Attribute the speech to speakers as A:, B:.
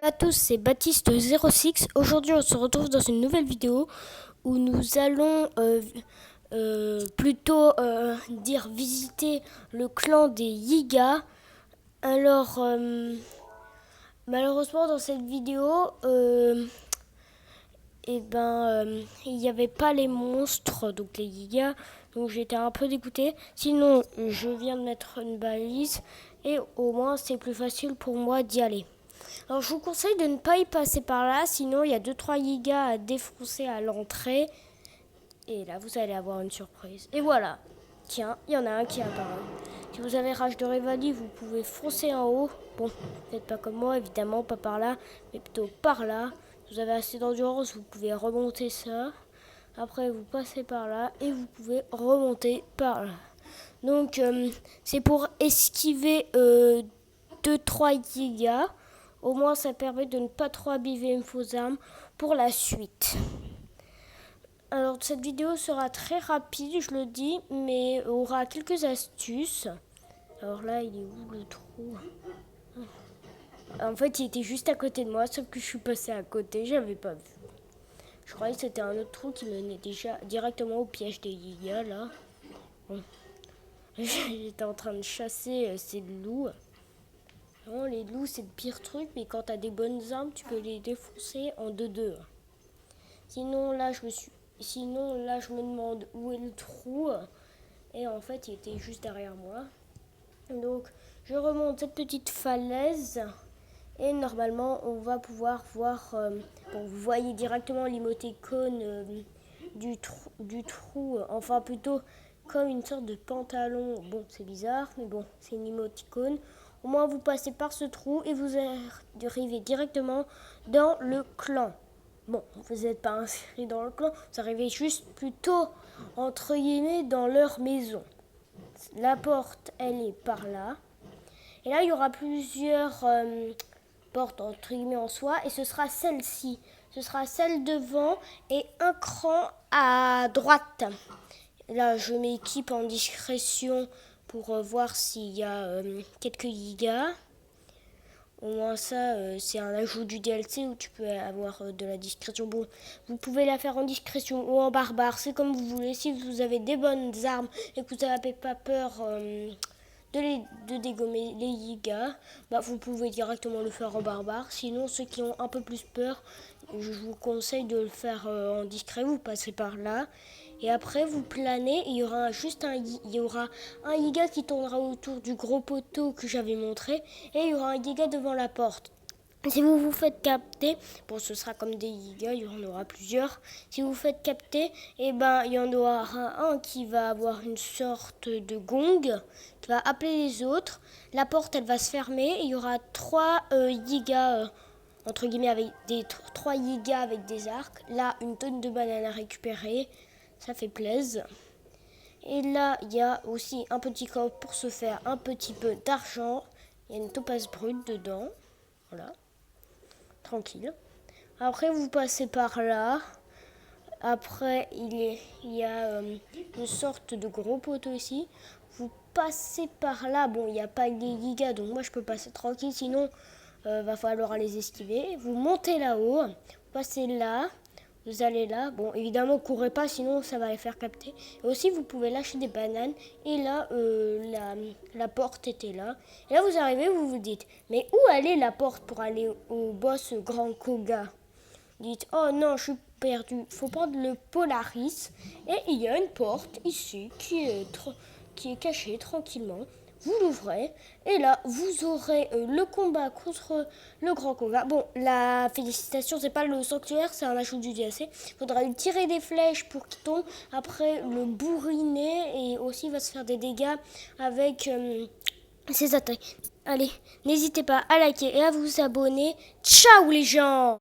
A: Bonjour à tous, c'est Baptiste06. Aujourd'hui, on se retrouve dans une nouvelle vidéo où nous allons plutôt visiter le clan des Yiga. Alors, malheureusement, dans cette vidéo, il n'y avait pas les monstres, donc les Yiga, donc j'étais un peu dégoûtée. Sinon, je viens de mettre une balise et au moins c'est plus facile pour moi d'y aller. Alors je vous conseille de ne pas y passer par là, sinon il y a 2-3 gigas à défoncer à l'entrée. Et là vous allez avoir une surprise. Et voilà, tiens, il y en a un qui apparaît. Si vous avez rage de Revali, vous pouvez foncer en haut. Bon, peut-être pas comme moi, évidemment, pas par là, mais plutôt par là. Si vous avez assez d'endurance, vous pouvez remonter ça. Après vous passez par là et vous pouvez remonter par là. Donc c'est pour esquiver 2-3 gigas. Au moins, ça permet de ne pas trop abîmer vos armes pour la suite. Alors, cette vidéo sera très rapide, je le dis, mais aura quelques astuces. Alors là, il est où le trou? En fait, il était juste à côté de moi, sauf que je suis passée à côté, j'avais pas vu. Je croyais que c'était un autre trou qui menait déjà directement au piège des gigas, là. Bon. J'étais en train de chasser ces loups. Non, les loups, c'est le pire truc, mais quand t'as des bonnes armes, tu peux les défoncer en 2-2. Sinon, là, je me demande où est le trou. Et en fait, il était juste derrière moi. Donc, je remonte cette petite falaise. Et normalement, on va pouvoir voir... vous voyez directement l'émoticône du trou. Enfin, plutôt comme une sorte de pantalon. Bon, c'est bizarre, mais bon, c'est une émoticône. Au moins, vous passez par ce trou et vous arrivez directement dans le clan. Bon, vous n'êtes pas inscrit dans le clan, vous arrivez juste plutôt, entre guillemets, dans leur maison. La porte, elle est par là. Et là, il y aura plusieurs portes, entre guillemets, en soi. Et ce sera celle-ci. Ce sera celle devant et un cran à droite. Là, je m'équipe en discrétion pour voir s'il y a quelques gigas. Au moins ça, c'est un ajout du DLC où tu peux avoir de la discrétion. Bon, vous pouvez la faire en discrétion ou en barbare, c'est comme vous voulez. Si vous avez des bonnes armes et que vous n'avez pas peur de dégommer les gigas, vous pouvez directement le faire en barbare. Sinon, ceux qui ont un peu plus peur, je vous conseille de le faire en discret. Vous passez par là. Et après, vous planez et il y aura un giga qui tournera autour du gros poteau que j'avais montré. Et il y aura un giga devant la porte. Si vous vous faites capter, bon, ce sera comme des gigas, il y en aura plusieurs. Si vous vous faites capter, il y en aura un qui va avoir une sorte de gong, qui va appeler les autres. La porte, elle va se fermer. Et il y aura 3 gigas, entre guillemets, avec 3 gigas avec des arcs. Là, une tonne de bananes à récupérer. Ça fait plaisir. Et là, il y a aussi un petit coffre pour se faire un petit peu d'argent. Il y a une topaze brute dedans. Voilà. Tranquille. Après, vous passez par là. Après, il y a une sorte de gros poteau ici. Vous passez par là. Bon, il n'y a pas les gigas, donc moi, je peux passer tranquille. Sinon, va falloir les esquiver. Vous montez là-haut. Vous passez là. Vous allez là, bon évidemment courez pas sinon ça va les faire capter. Et aussi vous pouvez lâcher des bananes et là la porte était là. Et là vous arrivez, vous vous dites mais où allait la porte pour aller au boss Grand Koga? Vous dites oh non je suis perdu, faut prendre le Polaris et il y a une porte ici qui est cachée tranquillement. Vous l'ouvrez et là vous aurez le combat contre le Grand Koga. Bon, la félicitation, c'est pas le sanctuaire, c'est un ajout du DLC. Il faudra lui tirer des flèches pour qu'il tombe. Après, le bourriner et aussi il va se faire des dégâts avec ses attaques. Allez, n'hésitez pas à liker et à vous abonner. Ciao les gens!